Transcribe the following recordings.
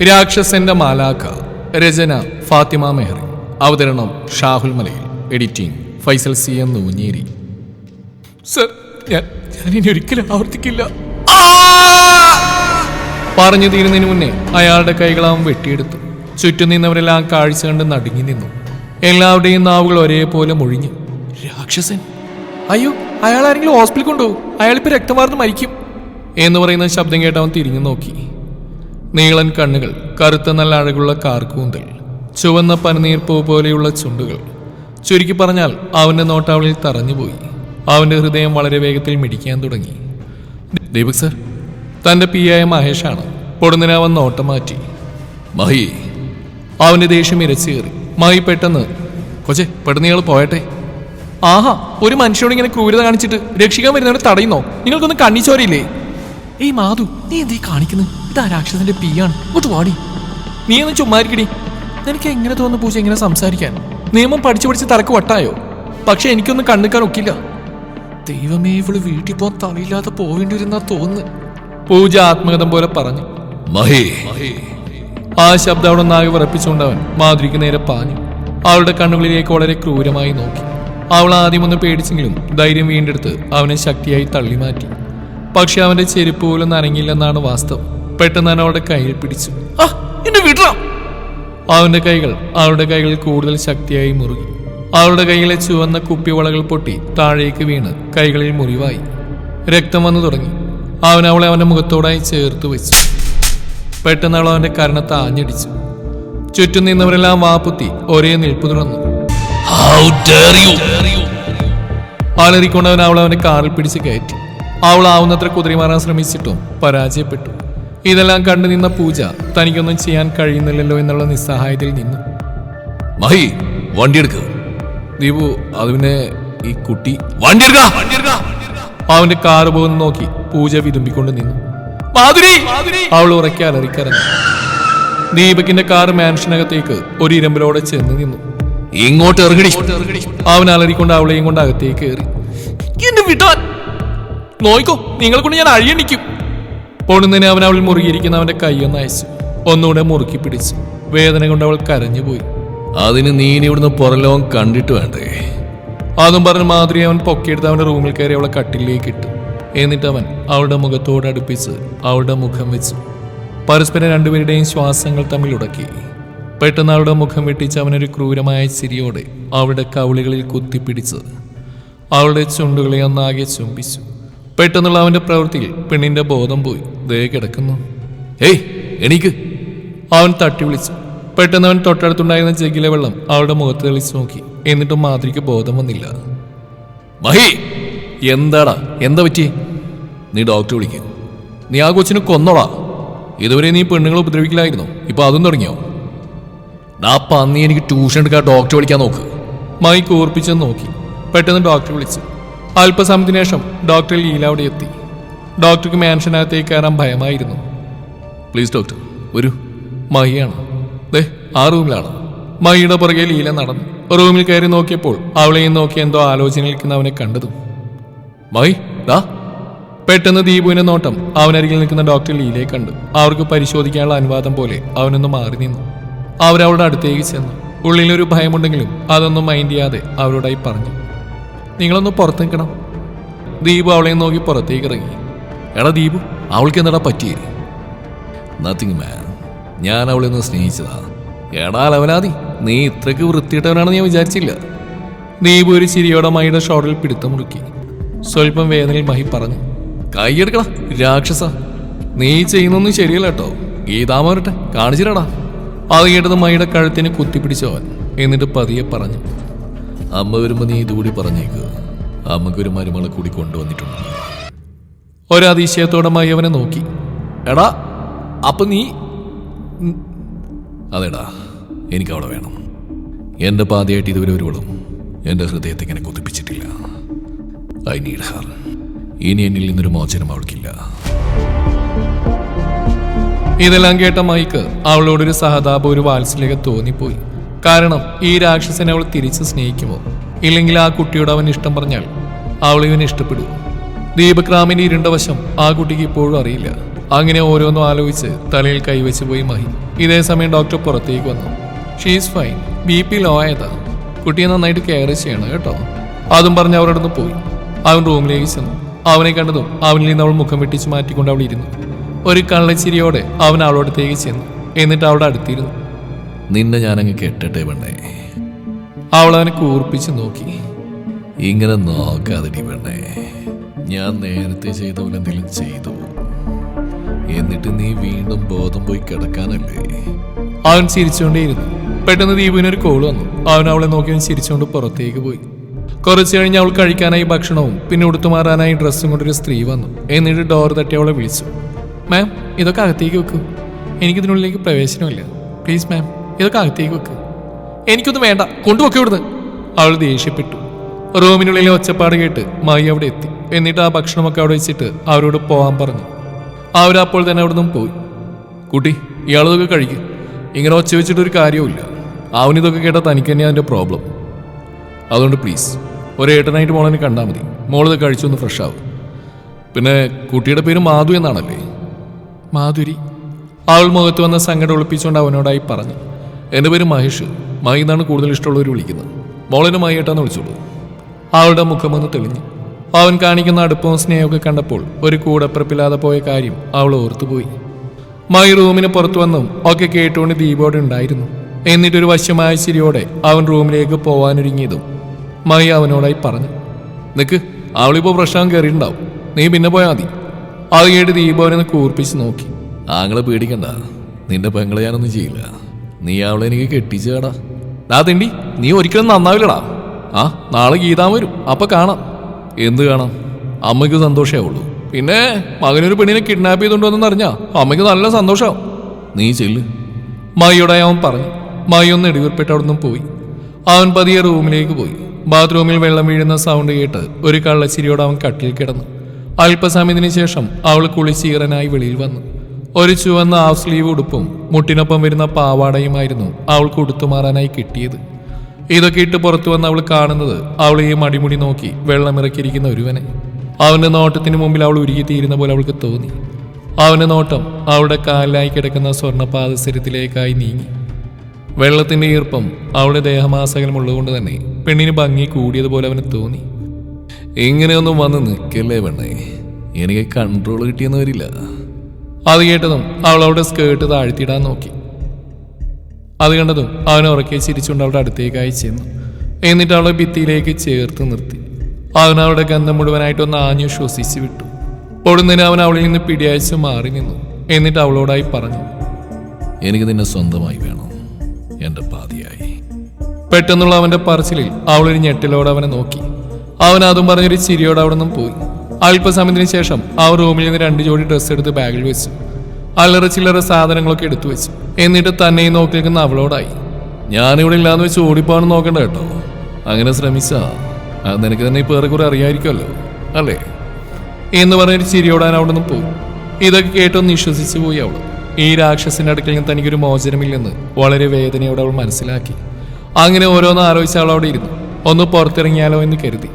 രാക്ഷസന്റെ മാലാഖ. രചന ഫാത്തിമ മെഹറി. അവതരണം ഷാഹുൽ മലയിൽ. Editing Faisal C M Nooncheri. Sir, ഞാനിനി ഒരിക്കലും ആവർത്തിക്കില്ല. പറഞ്ഞു തീരുന്നതിന് മുന്നേ അയാളുടെ കൈകൾ അവൻ വെട്ടിയെടുത്തു. ചുറ്റും നിന്നവരെല്ലാം കാഴ്ച കണ്ട് നടുങ്ങി നിന്നു. എല്ലാവരുടെയും നാവുകൾ ഒരേപോലെ മുഴിഞ്ഞു. രാക്ഷസൻ! അയ്യോ, അയാൾ ആരെങ്കിലും ഹോസ്പിറ്റലിൽ കൊണ്ടുപോകും, അയാളിപ്പോ രക്തം വാർന്ന് മരിക്കും എന്ന് പറയുന്ന ശബ്ദം കേട്ട് അവൻ തിരിഞ്ഞു നോക്കി. നീളൻ കണ്ണുകൾ, കറുത്ത നല്ല അഴകുള്ള കാർക്കൂന്തൽ, ചുവന്ന പനിനീർ പൂ പോലെയുള്ള ചുണ്ടുകൾ. ചുരുക്കി പറഞ്ഞാൽ അവന്റെ നോട്ടാവളിൽ തറഞ്ഞുപോയി. അവന്റെ ഹൃദയം വളരെ വേഗത്തിൽ മിടിക്കാൻ തുടങ്ങി. ദീപക് സർ, തന്റെ പിയായ മഹേഷാണ്. പൊടുന്നതിന് അവൻ നോട്ടം മാറ്റി. മഹി! അവന്റെ ദേഷ്യം ഇരച്ചേറി. മഹി പെട്ടെന്ന്, കൊച്ചെ, പെട്ടെന്ന് ഇയാൾ പോയട്ടെ. ആഹാ, ഒരു മനുഷ്യനോട് ഇങ്ങനെ ക്രൂരത കാണിച്ചിട്ട് രക്ഷിക്കാൻ വരുന്നവരെ തടയുന്നോ? നിങ്ങൾക്കൊന്നും കണ്ണിച്ചോരയില്ലേ? ഏയ് മാധു, നീ എന്തീ കാണിക്കുന്നത്? ഇതാ രാക്ഷസന്റെ പിയാണ്. ഇങ്ങോട്ട് വാടി. നീ ഒന്ന് ചുമ്മാരിക്കടി. എനിക്ക് എങ്ങനെ തോന്നുന്നു പൂജ ഇങ്ങനെ സംസാരിക്കാൻ? നിയമം പഠിച്ചു തലക്ക് വട്ടായോ? പക്ഷെ എനിക്കൊന്നും കണ്ണിക്കാൻ ഒക്കില്ല. ദൈവമേ, ഇവള് വീട്ടിൽ പോകാൻ തലയില്ലാതെ പോവേണ്ടി വരുന്ന തോന്നുന്നു. പൂജ ആത്മകഥം പോലെ പറഞ്ഞു. മഹേ! ആ ശബ്ദം അവിടെ നാകെ വിറപ്പിച്ചുകൊണ്ടവൻ മാധുരിക്ക് നേരെ പാഞ്ഞു. അവളുടെ കണ്ണുകളിലേക്ക് വളരെ ക്രൂരമായി നോക്കി. അവൾ ആദ്യമൊന്ന് പേടിച്ചെങ്കിലും ധൈര്യം വീണ്ടെടുത്ത് അവനെ ശക്തിയായി തള്ളി മാറ്റി. പക്ഷെ അവന്റെ ചെരുപ്പ് പോലും നനങ്ങില്ലെന്നാണ് വാസ്തവം. പെട്ടെന്ന് തന്നെ അവളുടെ കയ്യിൽ പിടിച്ചു. അവന്റെ കൈകൾ അവളുടെ കൈകളിൽ കൂടുതൽ ശക്തിയായി മുറുകി. അവളുടെ കൈയിലെ ചുവന്ന കുപ്പിവളകൾ പൊട്ടി താഴേക്ക് വീണ് കൈകളിൽ മുറിവായി. രക്തം വന്നു തുടങ്ങി. അവൻ അവളെ അവന്റെ മുഖത്തോടായി ചേർത്ത് വെച്ചു. പെട്ടെന്ന് അവൾ അവന്റെ കരണത്ത് ആഞ്ഞടിച്ചു. ചുറ്റും നിന്നവരെല്ലാം വാപ്പുത്തി ഒരേ നിൽപ്പ് തുറന്നു. അലറിക്കൊണ്ടവൻ അവൾ അവന്റെ കാറിൽ പിടിച്ച് കയറ്റി. അവൾ ആവുന്നത്ര കുതിരി മാറാൻ ശ്രമിച്ചിട്ടും പരാജയപ്പെട്ടു. ഇതെല്ലാം കണ്ടു നിന്ന പൂജ തനിക്കൊന്നും ചെയ്യാൻ കഴിയുന്നില്ലല്ലോ എന്നുള്ള നിസ്സഹായതയിൽ നിന്നു. മഹി, വണ്ടിയെടുക്കുക. ദീപു, അത് പിന്നെ ഈ കുട്ടി. വണ്ടിയെടുക്ക! അവന്റെ കാറ് പോകുന്ന നോക്കി പൂജ വിതുമ്പിക്കൊണ്ട് നിന്നു. അവൾ ഉറക്കെ അലറിക്കരഞ്ഞു. ദീപകിന്റെ കാർ മാൻഷനകത്തേക്ക് ഒരു ഇരമ്പലോടെ ചെന്ന് നിന്നു. ഇങ്ങോട്ട് ഇറങ്ങടി! അവൻ അലറിക്കൊണ്ട് അവളെയും കൊണ്ട് അകത്തേക്ക് കയറി. എന്നെ വിടാൻ നോയിക്കോ, നിങ്ങളെ കൊണ്ട് ഞാൻ അഴിയണിക്കും. പൊടുന്നതിന് അവൻ അവൾ മുറുകിയിരിക്കുന്ന അവന്റെ കൈയൊന്ന് അയച്ചു. ഒന്നുകൂടെ മുറുക്കി പിടിച്ചു. വേദന കൊണ്ട് അവൾ കരഞ്ഞുപോയി. അതിന് നീ ഇവിടുന്ന് പുറലോകം കണ്ടിട്ട് വേണ്ടേ? അതും പറഞ്ഞ് മാധുരി അവൻ പൊക്കിയെടുത്ത് അവന്റെ റൂമിൽ കയറി അവളെ കട്ടിലേക്ക് ഇട്ടു. എന്നിട്ട് അവൻ അവളുടെ മുഖത്തോട് അടുപ്പിച്ച് അവളുടെ മുഖം വെച്ചു. പരസ്പരം രണ്ടുപേരുടെയും ശ്വാസങ്ങൾ തമ്മിൽ ഉടക്കി. പെട്ടെന്ന് അവളുടെ മുഖം വെട്ടിച്ച് അവനൊരു ക്രൂരമായ ചിരിയോടെ അവളുടെ കവിളുകളിൽ കുത്തിപ്പിടിച്ച് അവളുടെ ചുണ്ടുകളെ ഒന്നാകെ ചുംബിച്ചു. പെട്ടെന്നുള്ള അവന്റെ പ്രവൃത്തിയിൽ പെണ്ണിന്റെ ബോധം പോയി. ദേ കിടക്കുന്നു. ഏയ്, എണീക്ക്! അവൻ തട്ടി വിളിച്ചു. പെട്ടെന്ന് അവൻ തൊട്ടടുത്തുണ്ടായിരുന്ന ജഗ്ഗിലെ വെള്ളം അവളുടെ മുഖത്ത് തെളിച്ചു നോക്കി. എന്നിട്ടും മാധുരിക്ക് ബോധം വന്നില്ല. മഹി! എന്താടാ, എന്താ പറ്റിയേ? നീ ഡോക്ടറെ വിളിക്കുക. നീ ആ കൊച്ചിനെ കൊന്നോടാ. ഇതുവരെ നീ പെണ്ണുങ്ങളെ ഉപദ്രവിക്കില്ലായിരുന്നു, ഇപ്പൊ അതും തുടങ്ങിയോ? ഡാ പന്നി, എനിക്ക് ട്യൂഷൻ എടുക്കാൻ ഡോക്ടറെ വിളിക്കാൻ നോക്ക്. മൈ കൂർപ്പിച്ചെന്ന് നോക്കി. പെട്ടെന്ന് ഡോക്ടറെ വിളിച്ചു. അല്പസമയത്തിന് ശേഷം ഡോക്ടർ ലീല അവിടെ എത്തി. ഡോക്ടർക്ക് മാൻഷനകത്തേക്ക് കയറാൻ ഭയമായിരുന്നു. പ്ലീസ് ഡോക്ടർ, വരൂ. മഹിയാണ്. ദേ, ആ റൂമിലാണ്. മഹിയുടെ പുറകെ ലീല നടന്നു. റൂമിൽ കയറി നോക്കിയപ്പോൾ അവളെയും നോക്കി എന്തോ ആലോചനയിൽ നിൽക്കുന്ന അവനെ കണ്ടതും. മഹി, ദാ! പെട്ടെന്ന് ദീപുവിന്റെ നോട്ടം അവനരികിൽ നിൽക്കുന്ന ഡോക്ടർ ലീലയെ കണ്ടു. അവർക്ക് പരിശോധിക്കാനുള്ള അനുവാദം പോലെ അവനൊന്ന് മാറി നിന്നു. അവരവളുടെ അടുത്തേക്ക് ചെന്നു. ഉള്ളിലൊരു ഭയമുണ്ടെങ്കിലും അതൊന്നും മൈൻഡ് ചെയ്യാതെ അവരോടായി പറഞ്ഞു, നിങ്ങളൊന്ന് പുറത്ത് നിൽക്കണം. ദീപു അവളെ നോക്കി പുറത്തേക്ക് ഇറങ്ങി. എടാ ദീപു, അവൾക്ക് എന്താടാ പറ്റിയേ? നത്തിങ് മാൻ, ഞാൻ അവളെ ഒന്ന് സ്നേഹിച്ചതാ. എടാ ലവലാതി, നീ ഇത്രയ്ക്ക് വൃത്തിയിട്ടവനാണെന്ന് ഞാൻ വിചാരിച്ചില്ല. ദീപു ഒരു ചിരിയോടെ മഹിയുടെ ഷോളിൽ പിടുത്തം മുറുക്കി. സ്വല്പം വേദനയിൽ മഹി പറഞ്ഞു, കൈയെടുക്കടാ രാക്ഷസ, നീ ചെയ്യുന്നൊന്നും ശരിയല്ല കേട്ടോ. ഗീതാമോരട്ടെ കാണിച്ചിരടാ. അത് കേട്ടത് മഹിയുടെ കഴുത്തിന് കുത്തിപ്പിടിച്ചവൻ. എന്നിട്ട് പതിയെ പറഞ്ഞു, അമ്മ വരുമ്പോ നീ ഇതുകൂടി പറഞ്ഞേക്ക്, അമ്മക്കൊരു മരുമകളെ കൂടി കൊണ്ടുവന്നിട്ടുണ്ട്. ഒരതിശയത്തോടെ മഹി അവനെ നോക്കി. എടാ, അപ്പൊ നീ? അതെടാ, എനിക്ക് അവളെ വേണം. എന്റെ പാതയായിട്ട് ഇതുവരെ ഒരുവളും എന്റെ ഹൃദയത്തെ ഇങ്ങനെ കുതിപ്പിച്ചിട്ടില്ല. I need Har. ഇനി എന്നിൽ നിന്നൊരു മോചനം അവൾക്കില്ല. ഇതെല്ലാം കേട്ട മൈക്ക് അവളോടൊരു സഹതാപം, ഒരു വാത്സല്യത തോന്നിപ്പോയി. കാരണം ഈ രാക്ഷസനെ അവൾ തിരിച്ച് സ്നേഹിക്കുമോ? ഇല്ലെങ്കിൽ ആ കുട്ടിയോട് അവൻ ഇഷ്ടം പറഞ്ഞാൽ അവൾ ഇവനെ ഇഷ്ടപ്പെടുമോ? ദീപക് റാമിന്റെ ഇരുണ്ട വശം ആ കുട്ടിക്ക് ഇപ്പോഴും അറിയില്ല. അങ്ങനെ ഓരോന്നും ആലോചിച്ച് തലയിൽ കൈവച്ച് പോയി മഹി. ഇതേ സമയം ഡോക്ടർ പുറത്തേക്ക് വന്നു. ഷീസ് ഫൈൻ, BP ലോ ആയതാ, കുട്ടിയെ നന്നായിട്ട് കെയർ ചെയ്യണം കേട്ടോ. അതും പറഞ്ഞ് അവരുടെ അടുത്ത് പോയി. അവൻ റൂമിലേക്ക് ചെന്നു. അവനെ കണ്ടതും അവനിൽ നിന്ന് അവൾ മുഖം വെട്ടിച്ച് മാറ്റിക്കൊണ്ട് അവൾ ഇരുന്നു. ഒരു കള്ളച്ചിരിയോടെ അവൻ അവളോടത്തേക്ക് ചെന്നു. എന്നിട്ട് അവളുടെ അടുത്തിരുന്നു. നിന്നെ ഞാനങ്ങ് കെട്ടട്ടെ പെണ്ണേ. അവൾ അവനെ കൂർപ്പിച്ച് നോക്കി. ഇങ്ങനെ നോക്കാതെടി പെണ്ണേ, ഞാൻ നേരത്തെ ചെയ്ത പോലെ എന്തെങ്കിലും ചെയ്തു, എന്നിട്ട് നീ വീണ്ടും ബോധം പോയി കിടക്കാനല്ലേ? അവൻ ചിരിച്ചുകൊണ്ടേയിരുന്നു. പെട്ടെന്ന് ദീപുവിനൊരു കോൾ വന്നു. അവൻ അവളെ നോക്കി അവൻ ചിരിച്ചുകൊണ്ട് പുറത്തേക്ക് പോയി. കുറച്ച് കഴിഞ്ഞ് അവൾ കഴിക്കാനായി ഭക്ഷണവും പിന്നെ ഉടുത്തുമാറാനായി ഡ്രസ്സും കൊണ്ടൊരു സ്ത്രീ വന്നു. എന്നിട്ട് ഡോർ തട്ടി അവളെ വിളിച്ചു. മാം, ഇതൊക്കെ അകത്തേക്ക് വെക്കൂ, എനിക്കിതിനുള്ളിലേക്ക് പ്രവേശനമില്ല. പ്ലീസ് മാം, ഇതൊക്കെ അകത്തേക്ക് വെക്ക്. എനിക്കൊന്നും വേണ്ട, കൊണ്ടുവെക്കെ ഇവിടുന്ന്. അവൾ ദേഷ്യപ്പെട്ടു. റൂമിനുള്ളിലെ ഒച്ചപ്പാട് കേട്ട് മായി അവിടെ എത്തി. എന്നിട്ട് ആ ഭക്ഷണമൊക്കെ അവിടെ വെച്ചിട്ട് അവരോട് പോകാൻ പറഞ്ഞു. അവരപ്പോൾ തന്നെ അവിടെ നിന്നും പോയി. കുട്ടി, ഇയാളതൊക്കെ കഴിക്കും, ഇങ്ങനെ ഒച്ച വെച്ചിട്ടൊരു കാര്യവുമില്ല. അവനിതൊക്കെ കേട്ടാൽ തനിക്ക് തന്നെയാണ് അതിൻ്റെ പ്രോബ്ലം. അതുകൊണ്ട് പ്ലീസ് ഒരു ഏട്ടനായിട്ട് മോളെന്നെ കണ്ടാൽ മതി. മോളിത് കഴിച്ചൊന്ന് ഫ്രഷ് ആവും. പിന്നെ കുട്ടിയുടെ പേര് മാധു എന്നാണല്ലേ? മാധുരി. അവൾ മുഖത്ത് വന്ന സങ്കടം ഒളിപ്പിച്ചുകൊണ്ട് അവനോടായി പറഞ്ഞു. എൻ്റെ പേര് മഹേഷ്. മായി എന്നാണ് കൂടുതൽ ഇഷ്ടമുള്ളവർ വിളിക്കുന്നത്. മോളെന്നെ മായി ഏട്ടാന്ന് വിളിച്ചോളൂ. അവളുടെ മുഖമൊന്ന് തെളിഞ്ഞു. അവൻ കാണിക്കുന്ന അടുപ്പവും സ്നേഹമൊക്കെ കണ്ടപ്പോൾ ഒരു കൂടപ്പിറപ്പില്ലാതെ പോയ കാര്യം അവൾ ഓർത്തുപോയി. മായി റൂമിന് പുറത്തു വന്നും ഒക്കെ കേട്ടുകൊണ്ട് ദീപോടെ ഉണ്ടായിരുന്നു. എന്നിട്ടൊരു വശ്യമായ ചിരിയോടെ അവൻ റൂമിലേക്ക് പോവാനൊരുങ്ങിയതും മായി അവനോടായി പറഞ്ഞു. നിക്ക്, അവളിപ്പോൾ പ്രശ്നം കയറിയിട്ടുണ്ടാവും, നീ പിന്നെ പോയാൽ മതി. അത് കേട്ട് ദീപോനെ കൂർപ്പിച്ച് നോക്കി. ആങ്ങളെ പേടിക്കണ്ട, നിന്റെ പെങ്ങളെ ഞാനൊന്നും ചെയ്യില്ല. നീ അവളെ എനിക്ക് കെട്ടിച്ചേടാ. തിണ്ടി, നീ ഒരിക്കലും നന്നാവില്ലടാ. ആ, നാളെ ഗീതാൻ വരും, അപ്പൊ കാണാം. എന്ത് കാണാം? അമ്മയ്ക്ക് സന്തോഷമാവുള്ളൂ. പിന്നെ മകനൊരു പെണ്ണിനെ കിഡ്നാപ്പ് ചെയ്തുകൊണ്ടുവന്നെന്ന് അറിഞ്ഞാ അമ്മയ്ക്ക് നല്ല സന്തോഷമാവും. നീ ചെല്ല്. മായിയോടായി അവൻ പറഞ്ഞു. മായി ഒന്ന് ഇടിവിൽപ്പെട്ട് അവിടെ നിന്നും പോയി. അവൻ പതിയെ റൂമിലേക്ക് പോയി. ബാത്റൂമിൽ വെള്ളം വീഴുന്ന സൗണ്ട് കേട്ട് ഒരു കള്ളച്ചിരിയോടെ അവൻ കട്ടിൽ കിടന്നു. അല്പസമയത്തിന് ശേഷം അവൾ കുളിച്ചീറനായി വെളിയിൽ വന്നു. ഒരു ചുവന്ന ഹാഫ് സ്ലീവ് ഉടുപ്പും മുട്ടിനൊപ്പം വരുന്ന പാവാടയുമായിരുന്നു അവൾക്ക് ഉടുത്തുമാറാനായി കിട്ടിയത്. ഇതൊക്കെ ഇട്ട് പുറത്തു വന്ന് അവൾ കാണുന്നത് അവളെ ഈ മടിമുടി നോക്കി വെള്ളമിറക്കിയിരിക്കുന്ന ഒരുവനെ. അവന്റെ നോട്ടത്തിന് മുമ്പിൽ അവൾ ഉരുകിത്തീരുന്ന പോലെ അവൾക്ക് തോന്നി. അവന്റെ നോട്ടം അവളുടെ കാലിലായി കിടക്കുന്ന സ്വർണ്ണപാദസരത്തിലേക്കായി നീങ്ങി. വെള്ളത്തിന്റെ ഈർപ്പം അവളുടെ ദേഹമാസകലമുള്ളതുകൊണ്ട് തന്നെ പെണ്ണിന് ഭംഗി കൂടിയതുപോലെ അവന് തോന്നി. ഇങ്ങനെയൊന്നും വന്ന് നിൽക്കല്ലേ പെണ്ണേ, എനിക്ക് കൺട്രോൾ കിട്ടിയെന്ന് വരില്ല. അത് കേട്ടതും അവൾ അവളുടെ സ്കേർട്ട് താഴ്ത്തിയിടാൻ നോക്കി. അത് കണ്ടതും അവൻ ഉറക്കെ ചിരിച്ചുകൊണ്ട് അവളുടെ അടുത്തേക്കായി ചെന്നു. എന്നിട്ട് അവളെ ഭിത്തിയിലേക്ക് ചേർത്ത് നിർത്തി. അവൻ അവളുടെ ഗന്ധം മുഴുവനായിട്ടൊന്ന് ആഞ്ഞു ശ്വസിച്ചു വിട്ടു. പൊടുന്നതിന് അവൻ അവളിൽ നിന്ന് പിടിയയച്ച് മാറി നിന്നു. എന്നിട്ട് അവളോടായി പറഞ്ഞു. എനിക്ക് നിന്നെ സ്വന്തമായി വേണം, എന്റെ പാതിയായി. പെട്ടെന്നുള്ള അവന്റെ പറച്ചിലിൽ അവളൊരു ഞെട്ടലോടെ അവനെ നോക്കി. അവൻ അതും പറഞ്ഞൊരു ചിരിയോടെ അവിടെ നിന്നും പോയി. അല്പസമയത്തിന് ശേഷം അവർ റൂമിൽ നിന്ന് 2 ജോഡി ഡ്രസ്സ് എടുത്ത് ബാഗിൽ വെച്ചു. അല്ലറ ചില്ലറ സാധനങ്ങളൊക്കെ എടുത്തു വെച്ചു. എന്നിട്ട് തന്നെയും നോക്കി നിൽക്കുന്ന അവളോടായി. ഞാനിവിടെ ഇല്ലാന്ന് വെച്ച് ഓടിപ്പോണെന്ന് നോക്കണ്ട കേട്ടോ. അങ്ങനെ ശ്രമിച്ചാ അത് നിനക്ക് തന്നെ ഇപ്പോൾ ഏറെക്കുറെ അറിയാമായിരിക്കുമല്ലോ അല്ലേ എന്ന് പറഞ്ഞൊരു ചിരിയോടാൻ അവിടെ നിന്ന് പോയി. ഇതൊക്കെ കേട്ടൊന്ന് വിശ്വസിച്ചു പോയി അവൾ. ഈ രാക്ഷസിന്റെ അടുക്കൽ നിന്ന് തനിക്കൊരു മോചനമില്ലെന്ന് വളരെ വേദനയോടെ അവൾ മനസ്സിലാക്കി. അങ്ങനെ ഓരോന്ന് ആലോചിച്ച അവൾ അവിടെ ഇരുന്നു. ഒന്ന് പുറത്തിറങ്ങിയാലോ എന്ന് കരുതി.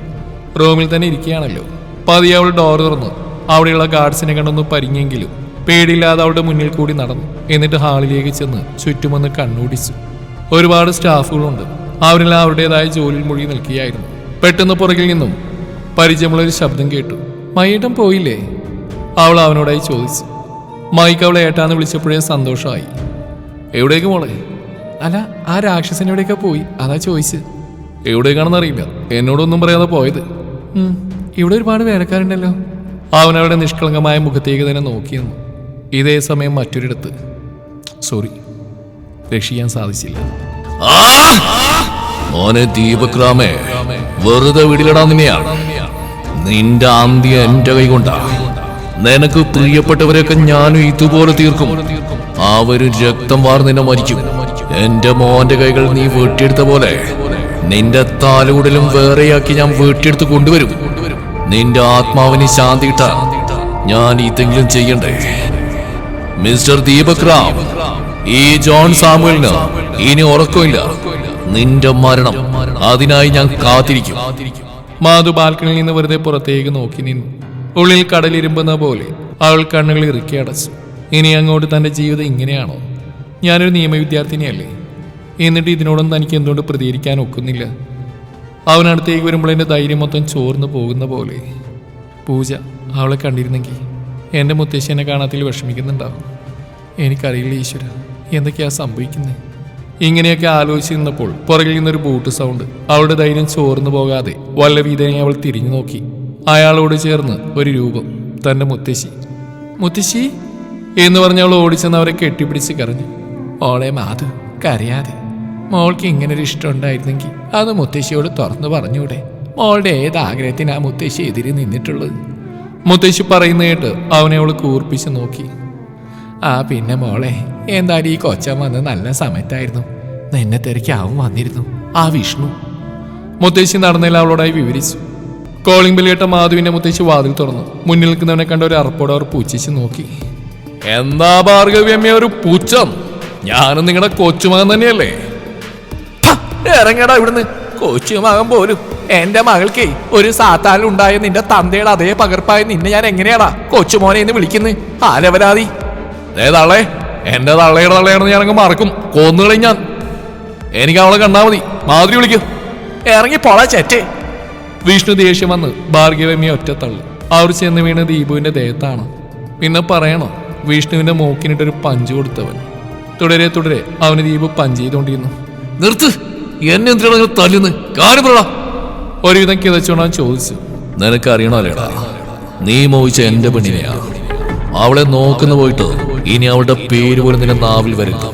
റൂമിൽ തന്നെ ഇരിക്കുകയാണല്ലോ. പതിയെ അവൾ ഡോർ തുറന്നു. അവിടെയുള്ള ഗാർഡ്സിനെ കണ്ടൊന്ന് പരിങ്ങിയെങ്കിലും പേടിയില്ലാതെ അവളുടെ മുന്നിൽ കൂടി നടന്നു. എന്നിട്ട് ഹാളിലേക്ക് ചെന്ന് ചുറ്റുമൊന്ന് കണ്ണോടിച്ചു. ഒരുപാട് സ്റ്റാഫുകളുണ്ട്. അവരെല്ലാം അവരുടേതായ ജോലിയിൽ മുഴുകി നിൽക്കുകയായിരുന്നു. പെട്ടെന്ന് പുറകിൽ നിന്നും പരിചയമുള്ളൊരു ശബ്ദം കേട്ടു. മൈയേട്ടൻ പോയില്ലേ? അവൾ അവനോടായി ചോദിച്ചു. മൈക്ക് അവളെ ഏട്ടാന്ന് വിളിച്ചപ്പോഴേ സന്തോഷമായി. എവിടേക്ക് മോളെ? അല്ല, ആ രാക്ഷസൻ എവിടേക്കാ പോയി, അതാ ചോദിച്ചു. എവിടേക്കാണെന്നറിയില്ല, എന്നോടൊന്നും പറയാതെ പോയത്. ഇവിടെ ഒരുപാട് വേലക്കാരുണ്ടല്ലോ. അവനവരുടെ നിഷ്കളങ്കമായ മുഖത്തേക്ക് തന്നെ നോക്കിയെന്നു. ഇതേ സമയം മറ്റൊരിടത്ത്. സോറി, രക്ഷിക്കാൻ സാധിച്ചില്ല. മോനെ ദീപക്രാമേ, വെറുതെ വിടിലടാ നിന്നെയാണ്. നിന്റെ അന്ത്യം എന്റെ കൈ കൊണ്ടാ. നിനക്ക് പ്രിയപ്പെട്ടവരെയൊക്കെ ഞാനും ഇതുപോലെ തീർക്കും. അവര് രക്തം വാർന്നിന്നെ മരിക്കും. എന്റെ മോന്റെ കൈകൾ നീ വെട്ടിയെടുത്ത പോലെ നിന്റെ താലൂടലും വേറെയാക്കി ഞാൻ വെട്ടിയെടുത്ത് കൊണ്ടുവരും. നിന്റെ ആത്മാവിന് ശാന്തി കിട്ടാൻ ഞാൻ ഇതെങ്കിലും ചെയ്യണ്ടേ? മിസ്റ്റർ ദീപക് റാം, ഈ ജോൺ സാമുവലിന് ഇനി ഉറക്കമില്ല. നിന്റെ മരണം, അതിനായി ഞാൻ കാത്തിരിക്കും. മാധു ബാൽക്കണിയിൽ നിന്ന് വെറുതെ പുറത്തേക്ക് നോക്കി നിന്നു. ഉള്ളിൽ കടലിരുമ്പുന്ന പോലെ അവൾ കണ്ണുകൾ ഇറുക്കി അടച്ചു. ഇനി അങ്ങോട്ട് തൻ്റെ ജീവിതം ഇങ്ങനെയാണോ? ഞാനൊരു നിയമ വിദ്യാർത്ഥിനിയല്ലേ? എന്നിട്ട് ഇതിനോടൊന്നും തനിക്ക് എന്തുകൊണ്ട് പ്രതികരിക്കാൻ ഒക്കുന്നില്ല? അവനടുത്തേക്ക് വരുമ്പോൾ എൻ്റെ ധൈര്യം മൊത്തം ചോർന്നു പോകുന്ന പോലെ. പൂജ അവളെ കണ്ടിരുന്നെങ്കിൽ എൻ്റെ മുത്തശ്ശി എന്നെ കാണാത്തിൽ വിഷമിക്കുന്നുണ്ടാവും. എനിക്കറിയില്ല ഈശ്വര, എന്തൊക്കെയാ സംഭവിക്കുന്നത്? ഇങ്ങനെയൊക്കെ ആലോചിച്ച് നിന്നപ്പോൾ പുറകിൽ നിന്നൊരു ബൂട്ട് സൗണ്ട്. അവളുടെ ധൈര്യം ചോർന്നു പോകാതെ വല്ല വീതനെ അവൾ തിരിഞ്ഞു നോക്കി. അയാളോട് ചേർന്ന് ഒരു രൂപം, തൻ്റെ മുത്തശ്ശി. മുത്തശ്ശി എന്ന് പറഞ്ഞ് അവൾ ഓടിച്ചെന്ന് അവരെ കെട്ടിപ്പിടിച്ച് കരഞ്ഞു. മോളെ മാധു, കരയാതെ. മോൾക്ക് ഇങ്ങനൊരു ഇഷ്ടം ഉണ്ടായിരുന്നെങ്കിൽ അത് മുത്തശ്ശിയോട് തുറന്നു പറഞ്ഞൂടെ? മോളുടെ ഏത് ആഗ്രഹത്തിനാ മുത്തശ്ശി എതിരെ നിന്നിട്ടുള്ളത്? മുത്തശ്ശി പറയുന്ന കേട്ട് അവനെ അവൾ കൂർപ്പിച്ച് നോക്കി. ആ പിന്നെ മോളെ, എന്തായാലും ഈ കൊച്ചൻ വന്ന് നല്ല സമയത്തായിരുന്നു. നിന്നെ തിരക്കി അവൻ വന്നിരുന്നു, ആ വിഷ്ണു. മുത്തശ്ശി നടന്നതിൽ അവളോടായി വിവരിച്ചു. കോളിംഗ് ബെൽ കേട്ട മാധുവിന്റെ മുത്തശ്ശി വാതിൽ തുറന്നു. മുന്നിൽ നിൽക്കുന്നവനെ കണ്ട ഒരു അറപ്പോടെ അവർ പൂച്ചിച്ച് നോക്കി. എന്താ ഭാർഗവ്യമ്മ ഒരു പൂച്ചം? ഞാനും നിങ്ങളുടെ കൊച്ചുമകൻ തന്നെയല്ലേ? ഇറങ്ങടാ ഇവിടുന്ന്. കൊച്ചുമകൻ പോലും എന്റെ മകൾക്കേ ഒരു സാത്താലുണ്ടായ നിന്റെ തന്തയുടെ അതേ പകർപ്പായ നിന്നെ ഞാൻ എങ്ങനെയാടാ കൊച്ചുമോനെ എന്ന് വിളിക്കുന്നത്? ആലവരാതി തള്ളേ, എന്റെ തള്ളയുടെ തള്ളയാണെന്ന് ഞാനങ്ങ് മറക്കും. കൊന്നുകളി ഞാൻ. എനിക്ക് അവളെ കണ്ടാ മതി. മാധുരി വിളിക്കും. ഇറങ്ങി പോളാ ചെറ്റേ. വിഷ്ണു ദേഷ്യം വന്ന് ഭാർഗവമ്മിയെ ഒറ്റത്തള്ളു. അവർ ചെന്ന് വീണ് ദീപുവിന്റെ ദേഹത്താണ്. പിന്നെ പറയണോ, വിഷ്ണുവിന്റെ മൂക്കിനിട്ടൊരു പഞ്ച് കൊടുത്തവൻ. തുടരെ തുടരെ അവന് ദീപു പഞ്ച് ചെയ്തുകൊണ്ടിരുന്നു. നിർത്ത്, എന്നെ എന്തിനാണ് തല്ലുന്ന്? കാര്യം പറ. ഒരുവിധം കിതച്ചോണ്ടാൻ ചോദിച്ചു. നിനക്കറിയണല്ലേടാ, നീ മോഹിച്ച എന്റെ പെണ്ണിനെയാ. അവളെ നോക്കുന്ന പോയിട്ട് ഇനി അവളുടെ പേര് പോലും നിന്റെ നാവിൽ വരുന്നു.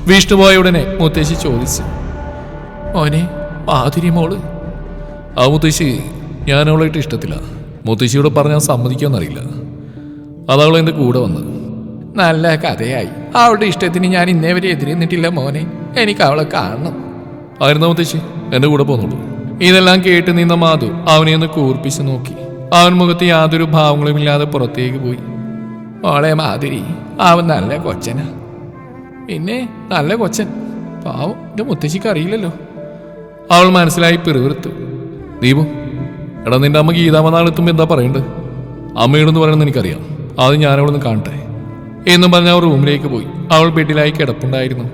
വിഷ്ണു പോയ ഉടനെ മുത്തശ്ശി ചോദിച്ചു. മോനെ, മാധുരി മോള്? ആ മുത്തശ്ശി, ഞാൻ അവളായിട്ട് ഇഷ്ടത്തില്ല. മുത്തശ്ശിയോട് പറഞ്ഞാൽ സമ്മതിക്കുമെന്നറിയില്ല. അതവളെ എന്റെ കൂടെ വന്ന്. നല്ല കഥയായി. അവളുടെ ഇഷ്ടത്തിന് ഞാൻ ഇന്നേ വരെ എതിരെ നിന്നിട്ടില്ല മോനെ. എനിക്ക് അവളെ കാണണം. ആയിരുന്ന മുത്തശ്ശി, എന്റെ കൂടെ പോന്നുള്ളൂ. ഇതെല്ലാം കേട്ട് നിന്ന മാധു അവനെ ഒന്ന് കൂർപ്പിച്ച് നോക്കി. അവൻ മുഖത്ത് യാതൊരു ഭാവങ്ങളുമില്ലാതെ പുറത്തേക്ക് പോയി. മോളെ മാധുരി, അവൻ നല്ല കൊച്ചനാ. പിന്നെ നല്ല കൊച്ചൻ. പാവം, എന്റെ മുത്തശ്ശിക്ക് അറിയില്ലല്ലോ. അവൾ മനസ്സിലായി പിറുവിറുത്തു. ദീപു, എടാ നിന്റെ അമ്മ ഗീതാമനാളെത്തുമ്പോ എന്താ പറയണ്ടത്? അമ്മയോടെന്ന് പറയണമെന്ന് എനിക്കറിയാം. അത് ഞാനവിടെ നിന്ന് കാണട്ടെ എന്നും പറഞ്ഞ് അവൾ റൂമിലേക്ക് പോയി. അവൾ ബെഡിലായി കിടപ്പുണ്ടായിരുന്നു.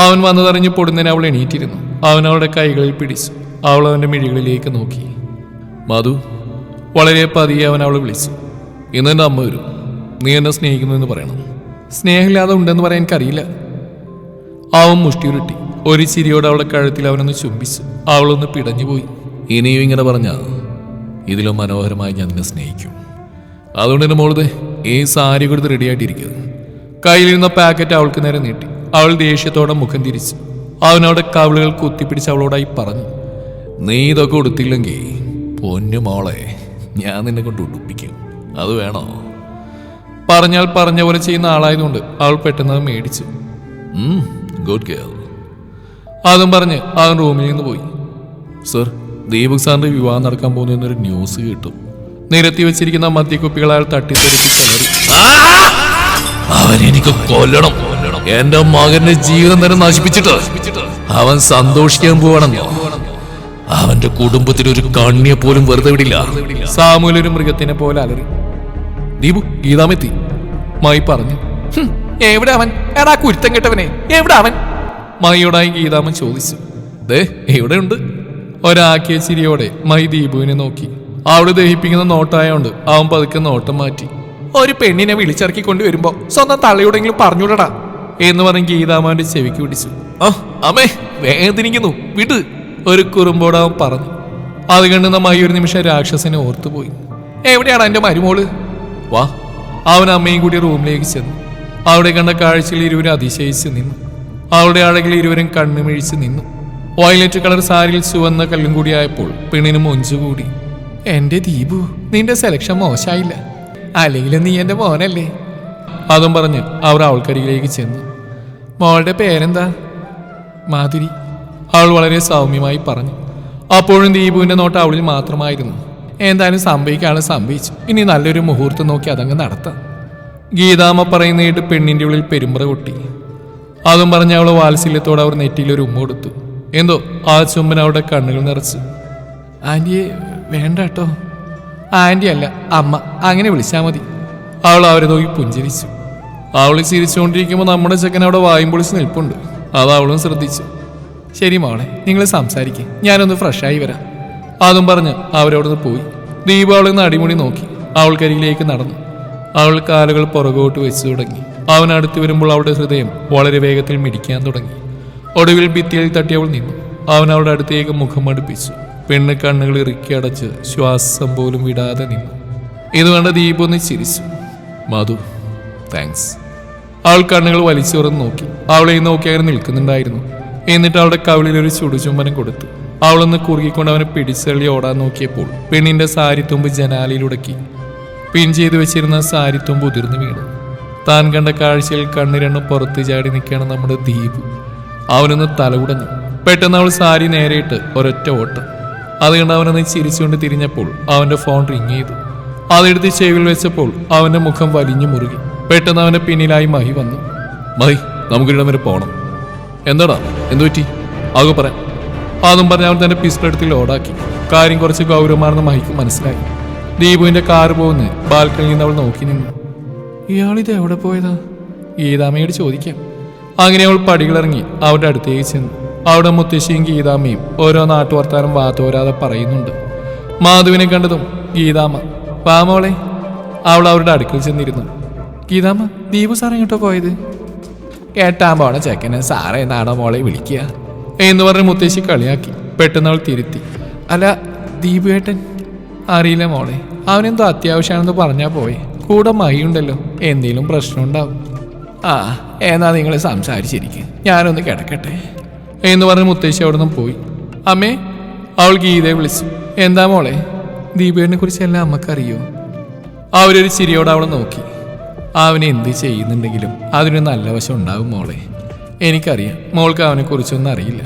അവൻ വന്നതറിഞ്ഞ് പൊടുന്നതിന് അവൾ എണീറ്റിരുന്നു. അവൻ അവളുടെ കൈകളിൽ പിടിച്ചു. അവൾ അവന്റെ മിഴികളിലേക്ക് നോക്കി. മാധു, വളരെ പതിയെ അവൻ അവളെ വിളിച്ചു. ഇന്ന് എൻ്റെ അമ്മ വരും. നീ എന്നെ സ്നേഹിക്കുന്നു എന്ന് പറയണം. സ്നേഹമില്ലാതെ ഉണ്ടെന്ന് പറയാൻ എനിക്കറിയില്ല. അവൻ മുഷ്ടിയുരുട്ടി. ഒരു ചിരിയോടെ അവളുടെ കഴുത്തിൽ അവനൊന്ന് ചുംബിച്ചു. അവളൊന്ന് പിടഞ്ഞുപോയി. ഇനിയും ഇങ്ങനെ പറഞ്ഞാ ഇതിലും മനോഹരമായി ഞാൻ നിന്നെ സ്നേഹിക്കും. അതുകൊണ്ട് എൻ്റെ മോളത് ഈ സാരി കൊടുത്ത് റെഡിയായിട്ടിരിക്കുക. കയ്യിലിരുന്ന പാക്കറ്റ് അവൾക്ക് നേരെ നീട്ടി. അവൾ ദേഷ്യത്തോടെ മുഖം തിരിച്ചു. അവനവിടെ കവിളുകൾ കുത്തിപ്പിടിച്ച് അവളോടായി പറഞ്ഞു. നീ ഇതൊക്കെ ഉടുത്തില്ലെങ്കിൽ പൊന്നു മോളെ, ഞാൻ നിന്നെ കൊണ്ട് ഉടുപ്പിക്കും. അത് വേണോ? പറഞ്ഞാൽ പറഞ്ഞ പോലെ ചെയ്യുന്ന ആളായതുകൊണ്ട് അവൾ പെട്ടെന്ന് അത് മേടിച്ചു. Good girl. അതും പറഞ്ഞ് അവൻ റൂമിൽ നിന്ന് പോയി. സർ, ദീപക് സാറിന്റെ വിവാഹം നടക്കാൻ പോകുന്നു എന്നൊരു ന്യൂസ് കിട്ടും. നിരത്തി വെച്ചിരിക്കുന്ന മദ്യക്കുപ്പികൾ അയാൾ തട്ടിത്തെറിപ്പിച്ചലറി. അവനെനിക്ക് കൊല്ലണം. എന്റെ മകന്റെ ജീവിതം തന്നെ നശിപ്പിച്ചിട്ട് അവൻ സന്തോഷിക്കാൻ പോവാണെന്നോ? അവന്റെ കുടുംബത്തിൽ ഒരു കണ്ണിയെ പോലും വെറുതെ വിടില്ല. സാമൂൽ ഒരു മൃഗത്തിനെ പോലെ അലറി. ദീപു, ഗീതാമെത്തി മായി പറഞ്ഞു. എവിടെ അവൻ? എടാ കുരുത്തം കെട്ടവനെ, എവിടെ അവൻ? മൈയോടായി ഗീതാമൻ ചോദിച്ചു. ദേ, ഇവിടെയുണ്ട്. ഒരാക്കിയ ചിരിയോടെ മൈ ദീപുവിനെ നോക്കി. അവള് ദഹിപ്പിക്കുന്ന നോട്ടായോണ്ട് അവൻ പതുക്കെ നോട്ടം മാറ്റി. ഒരു പെണ്ണിനെ വിളിച്ചിറക്കി കൊണ്ടുവരുമ്പോ സ്വന്തം തള്ളയോടെങ്കിലും പറഞ്ഞുവിടടാ എന്ന് പറഞ്ഞ് ഗീതാമാന്റെ ചെവിക്ക് പിടിച്ചു. അമ്മേ, വേദനിക്കുന്നു, വിട്. ഒരു കുറുമ്പോട് അവൻ പറഞ്ഞു. അത് കണ്ടുന്ന മൈ ഒരു നിമിഷം രാക്ഷസനെ ഓർത്തുപോയി. എവിടെയാണ് എന്റെ മരുമോള്? വാ. അവൻ അമ്മയും കൂടി റൂമിലേക്ക് ചെന്നു. അവിടെ കണ്ട കാഴ്ചയിൽ ഇരുവരും അതിശയിച്ച് നിന്നു. അവളുടെ അഴകിൽ ഇരുവരും കണ്ണുമിഴിച്ച് നിന്നു. വയലറ്റ് കളർ സാരിയിൽ ചുവന്ന കല്ലും കൂടി ആയപ്പോൾ പെണ്ണിന് മൊഞ്ചുകൂടി. എന്റെ ദീപു, നിന്റെ സെലക്ഷൻ മോശമായില്ല. അല്ലെങ്കിൽ നീ എന്റെ മോനല്ലേ? അതും പറഞ്ഞ് അവർ അവൾക്കരികിലേക്ക് ചെന്നു. മോളുടെ പേരെന്താ? മാധുരി. അവൾ വളരെ സൗമ്യമായി പറഞ്ഞു. അപ്പോഴും ദീപുവിന്റെ നോട്ട് അവളിൽ മാത്രമായിരുന്നു. എന്തായാലും സംഭവിക്കാനുള്ള സംഭവിച്ചു. ഇനി നല്ലൊരു മുഹൂർത്തം നോക്കി അതങ്ങ് നടത്താം. ഗീതാമ്മ പറയുന്ന കേട്ട് പെണ്ണിന്റെ ഉള്ളിൽ പെരുമ്പറ കൊട്ടി. അതും പറഞ്ഞ് അവൾ വാത്സല്യത്തോടെ അവർ നെറ്റിയിലൊരു ഉമ്മ കൊടുത്തു. എന്തോ ആ ചുമ്മൻ അവളുടെ കണ്ണുകൾ നിറച്ചു. ആന്റിയെ വേണ്ട കേട്ടോ. ആൻറ്റി അല്ല, അമ്മ, അങ്ങനെ വിളിച്ചാൽ മതി. അവൾ അവരെ നോക്കി പുഞ്ചിരിച്ചു. അവൾ ചിരിച്ചുകൊണ്ടിരിക്കുമ്പോൾ നമ്മുടെ ചെക്കൻ അവിടെ വായും പൊളിച്ച് നിൽപ്പുണ്ട്. അത് അവളും ശ്രദ്ധിച്ചു. ശരി മോളെ, നിങ്ങൾ സംസാരിക്കും, ഞാനൊന്ന് ഫ്രഷായി വരാം. അതും പറഞ്ഞ് അവരവിടുന്ന് പോയി. ദീപ അവളിൽ നിന്ന് അടിമുടി നോക്കി അവൾക്കരികിലേക്ക് നടന്നു. അവൾ കാലുകൾ പുറകോട്ട് വെച്ചു തുടങ്ങി. അവൻ അടുത്ത് വരുമ്പോൾ അവളുടെ ഹൃദയം വളരെ വേഗത്തിൽ മിടിക്കാൻ തുടങ്ങി. ഒടുവിൽ ഭിത്തിയിൽ തട്ടി അവൾ നിന്നു. അവൻ അവളുടെ അടുത്തേക്ക് മുഖം അടുപ്പിച്ചു. പെണ്ണ് കണ്ണുകൾ ഇറുക്കി അടച്ച് ശ്വാസം പോലും വിടാതെ നിന്നു. ഇത് കണ്ട ദീപ ഒന്ന് ചിരിച്ചു. മധു, താങ്ക്സ്. അവൾ കണ്ണുകൾ വലിച്ചു തുറന്ന് നോക്കി. അവളെ നോക്കി അങ്ങനെ നിൽക്കുന്നുണ്ടായിരുന്നു. എന്നിട്ട് അവളുടെ കവിളിൽ ഒരു ചുടുചുംബനം കൊടുത്തു. അവളൊന്ന് കുറുകിക്കൊണ്ട് അവനെ പിടിച്ചള്ളി ഓടാൻ നോക്കിയപ്പോൾ പെണ്ണിന്റെ സാരിത്തുമ്പ് ജനാലയിലുടക്കി. പിൻ ചെയ്തു വെച്ചിരുന്ന സാരിത്തുമ്പ് ഉതിർന്നു വീണു. താൻ കണ്ട കാഴ്ചയിൽ കണ്ണിരണ്ണം പുറത്ത് ചാടി നിൽക്കുകയാണ് നമ്മുടെ ദീപ്. അവനൊന്ന് തലകുടഞ്ഞു. പെട്ടെന്ന് അവൾ സാരി നേരെയിട്ട് ഒരൊറ്റ ഓട്ടം. അത് കണ്ട് അവനൊന്ന് ചിരിച്ചുകൊണ്ട് തിരിഞ്ഞപ്പോൾ അവന്റെ ഫോൺ റിങ് ചെയ്തു. അതെടുത്ത് ചെവിയിൽ വെച്ചപ്പോൾ അവന്റെ മുഖം വലിഞ്ഞു മുറുകി. പെട്ടെന്ന് അവന്റെ പിന്നിലായി മഹി വന്നു. മഹി, നമുക്കിടം വരെ പോണം. എന്താടാ, എന്തു പറ്റി? ആകെ പറയാം. അതും പറഞ്ഞ് അവൻ തന്റെ പിസ്റ്റളെടുത്ത് ലോഡാക്കി. കാര്യം കുറച്ച് ഗൗരവമാണെന്ന് മഹിക്ക് മനസ്സിലായി. ദീപുവിന്റെ കാറ് പോകുന്ന ബാൽക്കണിയിൽ നിന്ന് അവൾ നോക്കി നിന്നു. ഇയാളിത് എവിടെ പോയതാ? ഗീതാമ്മയോട് ചോദിക്കാം. അങ്ങനെ അവൾ പടികളിറങ്ങി അവരുടെ അടുത്തേക്ക് ചെന്നു. അവിടെ മുത്തശ്ശിയും ഗീതാമ്മയും ഓരോ നാട്ടുവർത്താനം വാത്തോരാതെ പറയുന്നുണ്ട്. മാധുവിനെ കണ്ടതും ഗീതാമ്മ, വാ മോളെ. അവൾ അവരുടെ അടുക്കൽ ചെന്നിരുന്നു. ഗീതാമ്മ, ദീപു സാർ എങ്ങോട്ടോ പോയത്? കേട്ടാൻ പോണ ചെക്കനെ സാറേ എന്നാണോ മോളെ വിളിക്കുക എന്ന് പറഞ്ഞ് മുത്തശ്ശി കളിയാക്കി. പെട്ടെന്ന് അവൾ തിരുത്തി, അല്ല ദീപു ഏട്ടൻ. അറിയില്ല മോളെ, അവനെന്തോ അത്യാവശ്യമാണെന്ന് പറഞ്ഞാൽ പോയെ. കൂടെ മഹിയുണ്ടല്ലോ, എന്തേലും പ്രശ്നമുണ്ടാവും. ആ, എന്നാ നിങ്ങൾ സംസാരിച്ചിരിക്കും, ഞാനൊന്ന് കിടക്കട്ടെ എന്ന് പറഞ്ഞ് മുത്തശ്ശി അവിടെ നിന്നും പോയി. അമ്മേ, അവൾ ഗീതയെ വിളിച്ചു. എന്താ മോളെ? ദീപുവിനെ കുറിച്ച് എല്ലാം അമ്മക്കറിയോ? അവരൊരു ചിരിയോടെ അവളെ നോക്കി. അവനെ എന്ത് ചെയ്യുന്നുണ്ടെങ്കിലും അതിനൊരു നല്ല വശം ഉണ്ടാവും മോളെ. എനിക്കറിയാം, മോൾക്ക് അവനെക്കുറിച്ചൊന്നും അറിയില്ല.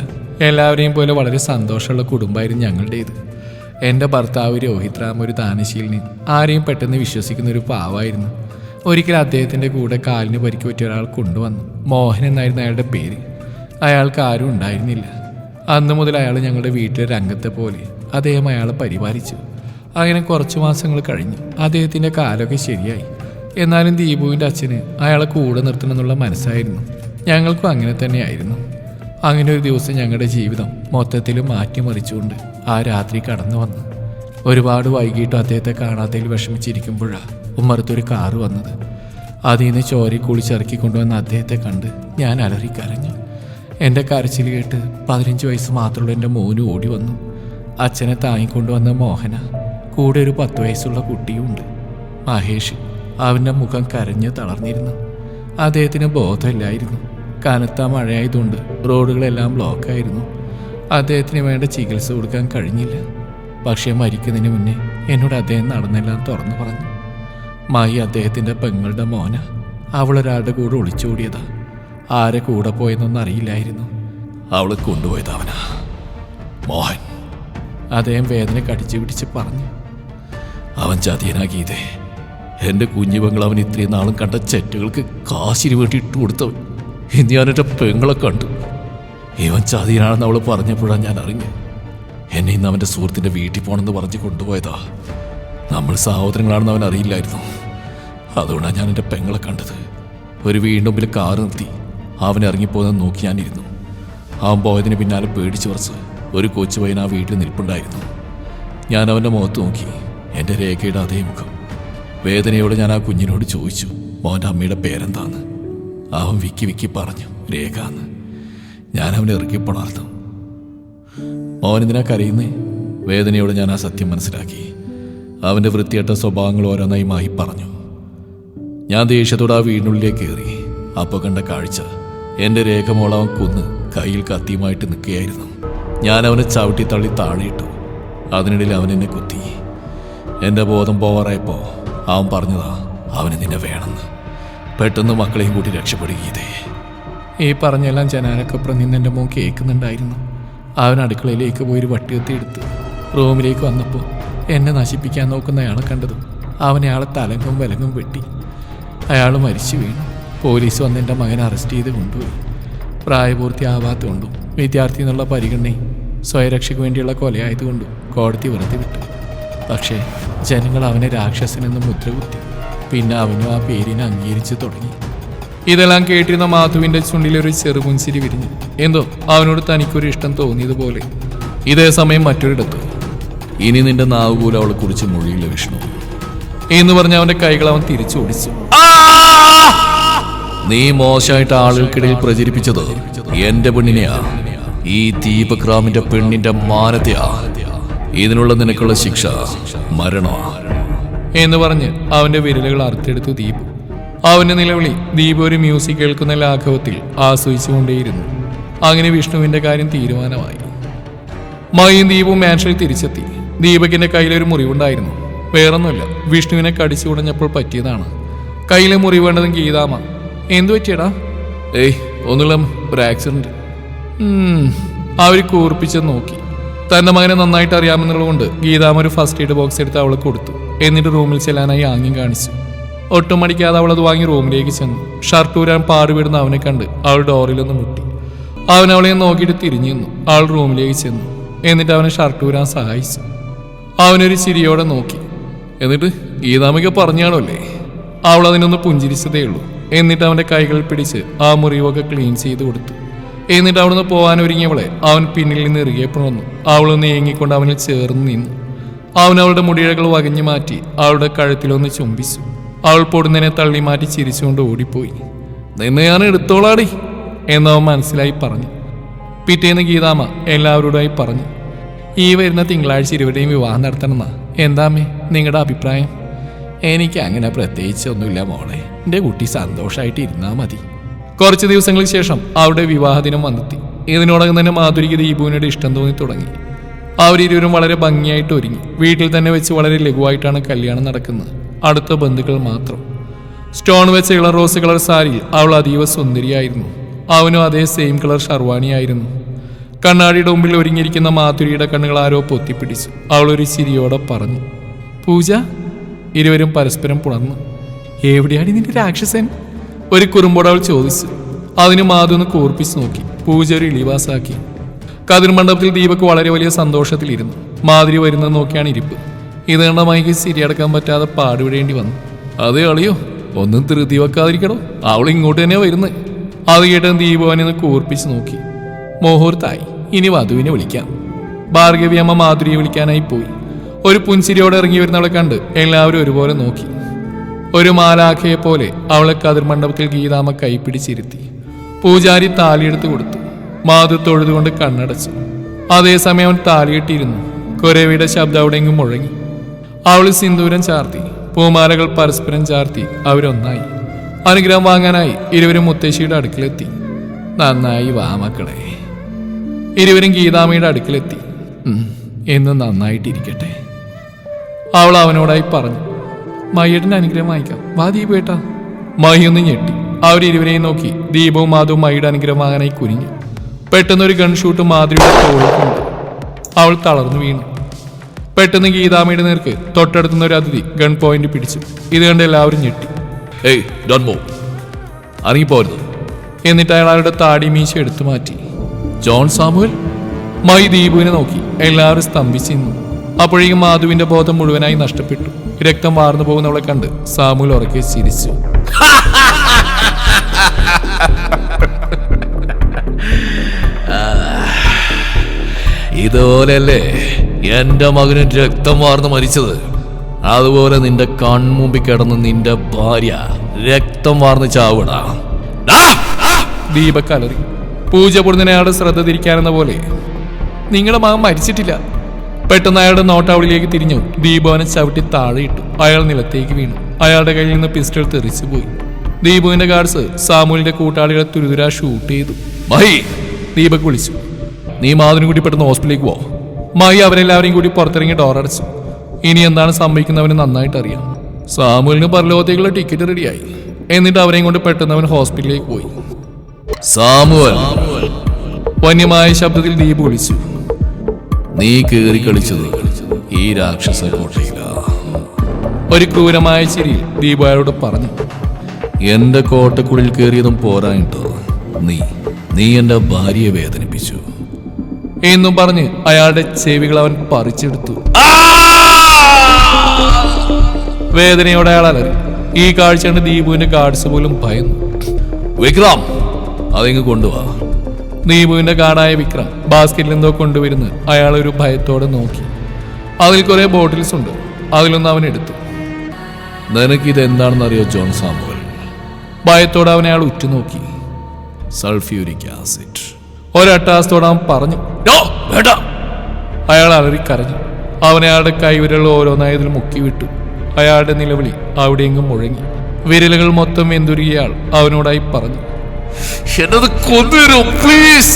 എല്ലാവരെയും പോലെ വളരെ സന്തോഷമുള്ള കുടുംബമായിരുന്നു ഞങ്ങളുടേത്. എൻ്റെ ഭർത്താവ് രോഹിത് റാം ഒരു ദാനശീലന്, ആരെയും പെട്ടെന്ന് വിശ്വസിക്കുന്ന ഒരു പാവായിരുന്നു. ഒരിക്കൽ അദ്ദേഹത്തിൻ്റെ കൂടെ കാലിന് പരിക്ക് പറ്റിയ ഒരാൾ കൊണ്ടുവന്നു. മോഹൻ എന്നായിരുന്നു അയാളുടെ പേര്. അയാൾക്ക് ആരും ഉണ്ടായിരുന്നില്ല. അന്നു മുതൽ അയാൾ ഞങ്ങളുടെ വീട്ടിലെ രംഗത്തെ പോലെ അദ്ദേഹം അയാളെ പരിപാലിച്ചു. അങ്ങനെ കുറച്ച് മാസങ്ങൾ കഴിഞ്ഞു. അദ്ദേഹത്തിൻ്റെ കാലൊക്കെ ശരിയായി. എന്നാലും ദീപുവിൻ്റെ അച്ഛന് അയാളെ കൂടെ നിർത്തണമെന്നുള്ള മനസ്സായിരുന്നു. ഞങ്ങൾക്കും അങ്ങനെ തന്നെയായിരുന്നു. അങ്ങനെ ഒരു ദിവസം ഞങ്ങളുടെ ജീവിതം മൊത്തത്തിൽ മാറ്റിമറിച്ചുകൊണ്ട് ആ രാത്രി കടന്നു വന്നു. ഒരുപാട് വൈകിട്ടും അദ്ദേഹത്തെ കാണാത്തതിൽ വിഷമിച്ചിരിക്കുമ്പോഴാണ് ഉമ്മറത്തൊരു കാറ് വന്നത്. അതിൽ നിന്ന് ചോരി കുളിച്ചിറക്കി കൊണ്ടുവന്ന അദ്ദേഹത്തെ കണ്ട് ഞാൻ അലറിക്കരഞ്ഞു. എൻ്റെ കരച്ചിൽ കേട്ട് 15 വയസ്സ് മാത്രമുള്ള എൻ്റെ മോന് ഓടി വന്നു. അച്ഛനെ താങ്ങിക്കൊണ്ടുവന്ന മോഹന, കൂടെ ഒരു 10 വയസ്സുള്ള കുട്ടിയുണ്ട്, മഹേഷ്. അവൻ്റെ മുഖം കരഞ്ഞ് തളർന്നിരുന്നു. അദ്ദേഹത്തിന് ബോധമില്ലായിരുന്നു. കനത്ത മഴയായതുകൊണ്ട് റോഡുകളെല്ലാം ബ്ലോക്കായിരുന്നു. അദ്ദേഹത്തിന് വേണ്ട ചികിത്സ കൊടുക്കാൻ കഴിഞ്ഞില്ല. പക്ഷേ മരിക്കുന്നതിന് മുന്നേ എന്നോട് അദ്ദേഹം നടന്നെല്ലാം തുറന്നു പറഞ്ഞു. മായി അദ്ദേഹത്തിൻ്റെ പെങ്ങളുടെ മോന. അവളൊരാളുടെ കൂടെ ഒളിച്ചോടിയതാ. ആരെ കൂടെ പോയെന്നൊന്നും അറിയില്ലായിരുന്നു. അവളെ കൊണ്ടുപോയത് അവനാ, മോഹൻ. അദ്ദേഹം വേദന കടിച്ചു പിടിച്ച് പറഞ്ഞു. അവൻ ചതിയനാക്കിയതേ. എൻ്റെ കുഞ്ഞു പെങ്ങൾ അവൻ ഇത്രയും നാളും കണ്ട ചെറ്റുകൾക്ക് കാശിന് വേണ്ടി ഇട്ട് കൊടുത്തവൻ. ഇന്ന് ഞാനെൻ്റെ പെങ്ങളെ കണ്ടു. ഇവൻ ചതിയനാണെന്ന് അവൾ പറഞ്ഞപ്പോഴാണ് ഞാൻ അറിഞ്ഞു. എന്നെ ഇന്ന് അവൻ്റെ സുഹൃത്തിൻ്റെ വീട്ടിൽ പോകണമെന്ന് പറഞ്ഞ് കൊണ്ടുപോയതാ. നമ്മൾ സഹോദരങ്ങളാണെന്ന് അവൻ അറിയില്ലായിരുന്നു. അതുകൊണ്ടാണ് ഞാൻ എൻ്റെ പെങ്ങളെ കണ്ടത്. ഒരു വീടിൻ്റെ മുമ്പിൽ കാറ് നിർത്തി അവൻ ഇറങ്ങിപ്പോകുന്നത് നോക്കി ഞാനിരുന്നു. അവൻ പോയതിന് പിന്നാലെ പേടിച്ച് കുറച്ച് ഒരു കൊച്ചു പയ്യൻ ആ വീട്ടിൽ നിൽപ്പുണ്ടായിരുന്നു. ഞാൻ അവൻ്റെ മുഖത്ത് നോക്കി. എൻ്റെ രേഖയുടെ അതേ മുഖം. വേദനയോടെ ഞാൻ ആ കുഞ്ഞിനോട് ചോദിച്ചു, മോൻ്റെ അമ്മയുടെ പേരെന്താന്ന്. അവൻ വിക്കി വിക്കി പറഞ്ഞു, രേഖ എന്ന്. ഞാൻ അവനെ ഇറക്കിപ്പണർന്നു. മോൻ എന്തിനാ കരയുന്നേ? വേദനയോടെ ഞാൻ ആ സത്യം മനസ്സിലാക്കി. അവൻ്റെ വൃത്തികെട്ട സ്വഭാവങ്ങൾ ഓരോന്നായി മായി പറഞ്ഞു. ഞാൻ ദേഷ്യത്തോടെ ആ വീടിനുള്ളിലേക്ക് കയറി. അപ്പോൾ കണ്ട കാഴ്ച, എൻ്റെ രേഖമോളവൻ കൊന്ന് കയ്യിൽ കത്തിയുമായിട്ട് നിൽക്കുകയായിരുന്നു. ഞാൻ അവനെ ചവിട്ടി തള്ളി താഴെയിട്ടു. അതിനിടയിൽ അവൻ എന്നെ കുത്തി. എൻ്റെ ബോധം പോവാറായപ്പോൾ അവൻ പറഞ്ഞതാ, അവന് നിന്നെ വേണമെന്ന്. പെട്ടെന്ന് മക്കളെയും കൂട്ടി രക്ഷപ്പെടുകയതേ. ഈ പറഞ്ഞെല്ലാം ജനാലക്കപ്പുറം നിന്ന് എൻ്റെ മോൻ കേൾക്കുന്നുണ്ടായിരുന്നു. അവൻ അടുക്കളയിലേക്ക് പോയി വട്ടി കത്തി എടുത്ത് റൂമിലേക്ക് വന്നപ്പോൾ എന്നെ നശിപ്പിക്കാൻ നോക്കുന്ന അയാളെ കണ്ടതും അവനയാളെ തലങ്ങും വിലങ്ങും വെട്ടി. അയാൾ മരിച്ചു വീണു. പോലീസ് വന്ന് എൻ്റെ മകനെ അറസ്റ്റ് ചെയ്ത് കൊണ്ടുപോയി. പ്രായപൂർത്തിയാവാത്തതുകൊണ്ടും വിദ്യാർത്ഥി എന്നുള്ള പരിഗണനയും സ്വയരക്ഷയ്ക്ക് വേണ്ടിയുള്ള കൊലയായതുകൊണ്ടും കോടതി വെറുതെ വിട്ടു. പക്ഷേ ജനങ്ങൾ അവനെ രാക്ഷസനെന്ന് മുദ്രകുത്തി. പിന്നെ അവനും ആ പേരിനെ അംഗീകരിച്ചു തുടങ്ങി. ഇതെല്ലാം കേട്ടിരുന്ന മാധുവിന്റെ ചുണ്ടിലൊരു ചെറുപുഞ്ചിരി വിരിഞ്ഞു. എന്തോ അവനോട് തനിക്കൊരു ഇഷ്ടം തോന്നിയതുപോലെ. ഇതേ സമയം മറ്റൊരിടത്ത്, ഇനി നിന്റെ നാവ് പോലും അവളെ കുറിച്ച് മൊഴിയില്ല വിഷ്ണു എന്ന് പറഞ്ഞ് അവന്റെ കൈകൾ അവൻ തിരിച്ചോടിച്ചു. നീ മോശമായിട്ട് ആളുകൾക്കിടയിൽ പ്രചരിപ്പിച്ചത് എന്റെ പെണ്ണിനെയാ, ഈ ദീപക് റാമിന്റെ പെണ്ണിന്റെ മാനത്തെയാ. ഇതിനുള്ള നിനക്കുള്ള ശിക്ഷ മരണമാ എന്ന് പറഞ്ഞ് അവന്റെ വിരലുകൾ അറുത്തെടുത്തു ദീപു. അവന്റെ നിലവിളി ദീപു ഒരു മ്യൂസിക് കേൾക്കുന്ന ലാഘവത്തിൽ ആസ്വദിച്ചുകൊണ്ടേയിരുന്നു. അങ്ങനെ വിഷ്ണുവിന്റെ കാര്യം തീരുമാനമായി. മയും ദീപും മാൻഷനിൽ തിരിച്ചെത്തി. ദീപകിന്റെ കയ്യിലൊരു മുറിവുണ്ടായിരുന്നു. വേറൊന്നുമില്ല, വിഷ്ണുവിനെ കടിച്ചു കുടഞ്ഞപ്പോൾ പറ്റിയതാണ്. കയ്യിലെ മുറിവ് വേണ്ടതും ഗീതാമ. എന്തു പറ്റിയടാ? ഏയ് ഒന്നുമില്ല, ഒരു ആക്സിഡന്റ്. അവർ കൂർപ്പിച്ച് നോക്കി. തന്റെ മകനെ നന്നായിട്ട് അറിയാമെന്നുള്ളതുകൊണ്ട് ഗീതാമ ഒരു ഫസ്റ്റ് എയ്ഡ് ബോക്സ് എടുത്ത് അവളെ കൊടുത്തു. എന്നിട്ട് റൂമിൽ ചെല്ലാനായി ആംഗ്യം കാണിച്ചു. ഒട്ടും മടിക്കാതെ അവൾ അത് വാങ്ങി റൂമിലേക്ക് ചെന്നു. ഷർട്ട് ഊരാൻ പാടുവിടുന്ന അവനെ കണ്ട് അവൾ ഡോറിലൊന്ന് മുട്ടി. അവൻ അവളെ നോക്കിയിട്ട് തിരിഞ്ഞു നിന്നു. അവൾ റൂമിലേക്ക് ചെന്നു. എന്നിട്ട് അവനെ ഷർട്ട് ഊരാൻ സഹായിച്ചു. അവനൊരു ചിരിയോടെ നോക്കി. എന്നിട്ട് ഗീതാമയ്ക്ക് പറഞ്ഞാണോ അല്ലേ? അവൾ അതിനൊന്ന് പുഞ്ചിരിച്ചതേ ഉള്ളൂ. എന്നിട്ട് അവന്റെ കൈകൾ പിടിച്ച് ആ മുറിവൊക്കെ ക്ലീൻ ചെയ്ത് കൊടുത്തു. എന്നിട്ട് അവിടുന്ന് പോകാൻ ഒരുങ്ങിയവളെ അവൻ പിന്നിൽ നിന്ന് ഇറുകിയപ്പോൾ വന്നു. അവളൊന്ന് ഏങ്ങിക്കൊണ്ട് അവനിൽ ചേർന്ന് നിന്നു. അവൻ അവളുടെ മുടിയിഴകൾ വകഞ്ഞു മാറ്റി അവളുടെ കഴുത്തിലൊന്ന് ചുംബിച്ചു. അവൾ പൊടുന്നതിനെ തള്ളി മാറ്റി ചിരിച്ചുകൊണ്ട് ഓടിപ്പോയി. നിന്നെ ഞാൻ എടുത്തോളാടി എന്നവൻ മനസ്സിലായി പറഞ്ഞു. പിറ്റേന്ന് ഗീതാമ്മ എല്ലാവരോടായി പറഞ്ഞു, ഈ വരുന്ന തിങ്കളാഴ്ച ഇരുവരുടെയും വിവാഹം നടത്തണമെന്നാ. എന്താമ്മേ നിങ്ങളുടെ അഭിപ്രായം? എനിക്ക് അങ്ങനെ പ്രത്യേകിച്ച് ഒന്നുമില്ല മോളെ, എൻ്റെ കുട്ടി സന്തോഷമായിട്ട് ഇരുന്നാൽ മതി. കുറച്ച് ദിവസങ്ങൾക്ക് ശേഷം അവരുടെ വിവാഹദിനം വന്നെത്തി. ഇതിനോടകം തന്നെ മാധുരിക്ക് ദീപുവിനോട് ഇഷ്ടം തോന്നി തുടങ്ങി. അവരിരുവരും വളരെ ഭംഗിയായിട്ട് ഒരുങ്ങി. വീട്ടിൽ തന്നെ വെച്ച് വളരെ ലഘുവായിട്ടാണ് കല്യാണം നടക്കുന്നത്. അടുത്ത ബന്ധുക്കൾ മാത്രം. സ്റ്റോൺ വെച്ച ഇളർ റോസ് കളർ സാരിയിൽ അവൾ അതീവ സുന്ദരിയായിരുന്നു. അവനും അതേ സെയിം കളർ ഷർവാണിയായിരുന്നു. കണ്ണാടിയുടെ മുമ്പിൽ ഒരുങ്ങിയിരിക്കുന്ന മാധുരിയുടെ കണ്ണുകൾ ആരോ പൊത്തിപ്പിടിച്ചു. അവൾ ഒരു ചിരിയോടെ പറഞ്ഞു, പൂജ. ഇരുവരും പരസ്പരം പുണർന്നു. എവിടെയാണ് നിന്റെ രാക്ഷസൻ? ഒരു കുറുമ്പോട് അവൾ ചോദിച്ചു. അതിന് മാധു ഒന്ന് കൂർപ്പിച്ച് നോക്കി. പൂജ ഒരു ഇളിവാസാക്കി. കതിർ മണ്ഡപത്തിൽ ദീപക് വളരെ വലിയ സന്തോഷത്തിലിരുന്നു. മാധുരി വരുന്നത് നോക്കിയാണ് ഇരിപ്പ്. ഇത് കണ്ട മൈക്ക് ശരിയടക്കാൻ പറ്റാതെ പാടുവിടേണ്ടി വന്നു. അതേ അളിയോ, ഒന്നും ധൃതി വെക്കാതിരിക്കണോ, അവൾ ഇങ്ങോട്ട് തന്നെയാ വരുന്നത്. അത് കേട്ട് ദീപുവിനെ ഒന്ന് കൂർപ്പിച്ച് നോക്കി. മുഹൂർത്തായി, ഇനി വധുവിനെ വിളിക്കാം. ഭാർഗവി അമ്മ മാധുരിയെ വിളിക്കാനായി പോയി. ഒരു പുൻസിരിയോടെ ഇറങ്ങി വരുന്നവളെ കണ്ട് എല്ലാവരും ഒരുപോലെ നോക്കി. ഒരു മാലാഖയെ പോലെ അവളെ കതിർ മണ്ഡപത്തിൽ ഗീതാമ്മ കൈപ്പിടിച്ചിരുത്തി. പൂജാരി താലിയെടുത്ത് കൊടുത്തു. മാധു തൊഴുതുകൊണ്ട് കണ്ണടച്ചു. അതേസമയം അവൻ താലിയിട്ടിരുന്നു. കുരവിയുടെ ശബ്ദം അവിടെയെങ്കിലും മുഴങ്ങി. അവൾ സിന്ദൂരം ചാർത്തി. പൂമാലകൾ പരസ്പരം ചാർത്തി അവരൊന്നായി. അനുഗ്രഹം വാങ്ങാനായി ഇരുവരും മുത്തശ്ശിയുടെ അടുക്കിലെത്തി. നന്നായി വാ മക്കളെ. ഇരുവരും ഗീതാമ്മയുടെ അടുക്കിലെത്തി. എന്ന് നന്നായിട്ടിരിക്കട്ടെ, അവൾ അവനോടായി പറഞ്ഞു. മയ്യടിന്റെ അനുഗ്രഹം വാങ്ങിക്കാം, വാ ദീപേട്ടാ. മഹിയൊന്ന് ഞെട്ടി. അവരിരുവരെയും നോക്കി. ദീപവും മാധവും മഹിയുടെ അനുഗ്രഹം വാങ്ങാനായി കുനിഞ്ഞു. പെട്ടെന്നൊരു ഗൺഷൂട്ട് മാധുരിയുടെ തോളിൽ കൊണ്ടു. അവൾ തളർന്നു വീണു. പെട്ടെന്ന് ഗീതാമ്മയുടെ നേർക്ക് തൊട്ടടുത്തുന്ന ഒരു അതിഥി ഗൺ പോയിന്റ് പിടിച്ചു. ഇത് കണ്ട് എല്ലാവരും ഞെട്ടി. ഏയ് ഡോണ്ട് മൂവ്, ഇറങ്ങിപ്പോരുത്. എന്നിട്ട് അയാളുടെ താടി മീശ എടുത്തു മാറ്റി. John Samuel? മഹി ദീപുവിനെ നോക്കി. എല്ലാവരും സ്തംഭിച്ചു നിന്നു. അപ്പോഴേക്കും മാധുവിന്റെ ബോധം മുഴുവനായി നഷ്ടപ്പെട്ടു. രക്തം വാർന്നു പോകുന്നവളെ കണ്ട് സാമുവൽ ഉറക്കെ ചിരിച്ചു. ഇതുപോലെയല്ലേ എന്റെ മകനും രക്തം വാർന്ന് മരിച്ചത്? അതുപോലെ നിന്റെ കൺമുമ്പിൽ കിടന്ന് നിന്റെ ഭാര്യ രക്തം വാർന്ന് ചാവിടാ. ദീപക് അലറി. പൂജ പൊടുന്നതിനെ അയാളുടെ ശ്രദ്ധ തിരിക്കാനെന്ന പോലെ, നിങ്ങളുടെ മകൻ മരിച്ചിട്ടില്ല. പെട്ടെന്ന് അയാളുടെ നോട്ടവളിലേക്ക് തിരിഞ്ഞു. ദീപുവിനെ ചവിട്ടി താഴെയിട്ടു. അയാൾ നിലത്തേക്ക് വീണു. അയാളുടെ കയ്യിൽ നിന്ന് പിസ്റ്റൾ തെറിച്ചു പോയി. ദീപുവിന്റെ ഗാർഡ്സ് സാമുവിന്റെ കൂട്ടാളികളെ തുരുതുരാ ഷൂട്ട് ചെയ്തു. മഹി, ദീപക് വിളിച്ചു. നീ മാധുവിനെ കൂടി പെട്ടെന്ന് ഹോസ്പിറ്റലിലേക്ക് പോ. മഹി അവരെല്ലാവരെയും കൂടി പുറത്തിറങ്ങി ഡോറടച്ചു. ഇനി എന്താണ് സംഭവിക്കുന്നവന് നന്നായിട്ട് അറിയാം. സാമുവിന് പരലോകത്തേക്കുള്ള ടിക്കറ്റ് റെഡിയായി. എന്നിട്ട് അവരെയും കൊണ്ട് പെട്ടെന്ന് അവൻ ഹോസ്പിറ്റലിലേക്ക് പോയി. സാമുവൽ, വന്യമായ ശബ്ദത്തിൽ ദീപ് വിളിച്ചു. നീ കേറി കളിച്ചത് ഈ രാക്ഷസ കോട്ടയില. ഒരു ക്രൂരമായ ചിരിയിൽ ദീപ് അയാളോട് പറഞ്ഞു. എന്റെ കോട്ടക്കുള്ളിൽ കയറിയതും പോരായിട്ടോ നീ എന്റെ ഭാര്യയെ വേദനിപ്പിച്ചു എന്നും പറഞ്ഞ് അയാളുടെ ചെവികൾ അവൻ പറിച്ചെടുത്തു. വേദനയോടെ അയാൾ അലറി. ഈ കാഴ്ച കണ്ട് ദീപുവിന്റെ ഗാർഡ്സ് പോലും ഭയന്നു. വിക്രം, അതിങ്ങ് കൊണ്ടുപോവാ. ദീപുവിന്റെ ഗാർഡായ വിക്രം ബാസ്ക്കറ്റിൽ എന്തോ കൊണ്ടുവരുന്ന് അയാൾ ഒരു ഭയത്തോടെ നോക്കി. അതിൽ കുറെ ബോട്ടിൽസ് ഉണ്ട്. അതിലൊന്ന് അവൻ എടുത്തു. നിനക്കിത് എന്താണെന്ന് അറിയോ ജോൺ സാമുവൽ? ഭയത്തോടെ അവനെ അയാൾ ഉറ്റുനോക്കി. Sulphuric acid. ഒരട്ടാസത്തോടെ അവൻ പറഞ്ഞു. അയാൾ അലറിക്കരഞ്ഞു. അവൻ അയാളുടെ കൈവിരൽ ഓരോന്നായതിൽ മുക്കി വിട്ടു. അയാളുടെ നിലവിളി അവിടെയെങ്കും മുഴങ്ങി. വിരലുകൾ മൊത്തം വെന്തുരുകിയ ആൾ അവനോടായി പറഞ്ഞു, എന്നത് കൊണ്ടുവരൂ പ്ലീസ്.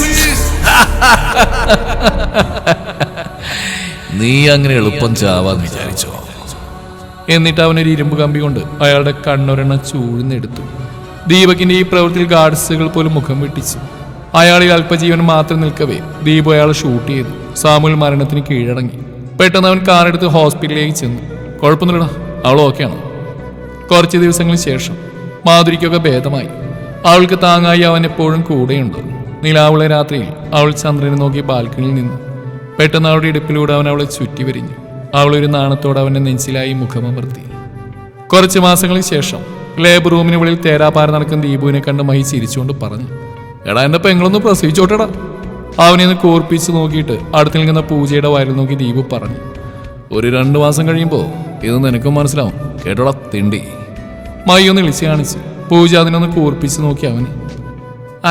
നീ അങ്ങനെ എളുപ്പം ചാവാന്ന് വിചാരിച്ചോ? എന്നിട്ട് അവനൊരു ഇരുമ്പ് കമ്പി കൊണ്ട് അയാളുടെ കണ്ണൊരെണ്ണ ചൂഴ്ന്നെടുത്തു. ദീപകിന്റെ ഈ പ്രവൃത്തിയിൽ ഗാർഡ്സുകൾ പോലും മുഖം വെട്ടിച്ചു. അയാളിൽ അല്പജീവൻ മാത്രം നിൽക്കവേ ദീപു അയാളെ ഷൂട്ട് ചെയ്തു. സാമുൽ മരണത്തിന് കീഴടങ്ങി. പെട്ടെന്ന് അവൻ കാറെടുത്ത് ഹോസ്പിറ്റലിലേക്ക് ചെന്നു. കുഴപ്പമൊന്നുമില്ലടാ, അവൾ ഓക്കെയാണ്. കുറച്ച് ദിവസങ്ങൾക്ക് ശേഷം മാധുരിക്കൊക്കെ ഭേദമായി. അവൾക്ക് താങ്ങായി അവൻ എപ്പോഴും കൂടെയുണ്ട്. നിലാവുള്ള രാത്രിയിൽ അവൾ ചന്ദ്രനെ നോക്കി ബാൽക്കണിയിൽ നിന്നു. പെട്ടെന്ന് അവളുടെ ഇടുപ്പിലൂടെ അവൻ അവളെ ചുറ്റി വരിഞ്ഞു. അവളൊരു നാണത്തോടെ അവന്റെ നെഞ്ചിലായി മുഖമമർത്തി. കുറച്ച് മാസങ്ങൾക്ക് ശേഷം ലേബർ റൂമിന് വെളിയിൽ തേരാപ്പാര നടക്കുന്ന ദീപുവിനെ കണ്ട് മഹി ചിരിച്ചുകൊണ്ട് പറഞ്ഞു, എടാ എന്റെ പെങ്ങളൊന്ന് പ്രസവിച്ചോട്ടെടാ. അവനെ ഒന്ന് കോർപ്പിച്ച് നോക്കിയിട്ട് അടുത്ത് നിൽക്കുന്ന പൂജയുടെ വയറിൽ നോക്കി ദീപു പറഞ്ഞു, ഒരു 2 മാസം കഴിയുമ്പോൾ ഇത് നിനക്കും മനസ്സിലാവും കേട്ടോടാ തിണ്ടി. മഹി ഒന്ന് ഇളിച്ച് കാണിച്ചു. പൂജ അതിനൊന്ന് കൂർപ്പിച്ച് നോക്കി അവന്.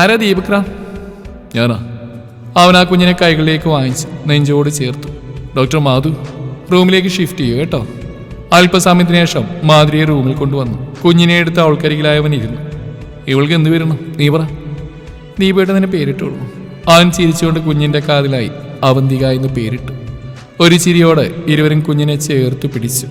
ആരാ ദീപക്രാം? ഞാനാ. അവൻ ആ കുഞ്ഞിനെ കൈകളിലേക്ക് വാങ്ങിച്ചു നെഞ്ചോട് ചേർത്തു. ഡോക്ടർ മാധു, റൂമിലേക്ക് ഷിഫ്റ്റ് ചെയ്യൂ കേട്ടോ. അല്പസമയത്തിന് ശേഷം മാധുരിയെ റൂമിൽ കൊണ്ടുവന്നു. കുഞ്ഞിനെ എടുത്ത് അവൾക്കരികിലായവൻ ഇരുന്നു. ഇവൾക്ക് എന്ത് വരണം നീ പറ. ദീപയുടെ തന്നെ പേരിട്ടുള്ളൂ. അവൻ ചിരിച്ചുകൊണ്ട് കുഞ്ഞിന്റെ കാതിലായി അവന്തിക എന്ന് പേരിട്ടു. ഒരു ചിരിയോടെ ഇരുവരും കുഞ്ഞിനെ ചേർത്ത് പിടിച്ചു.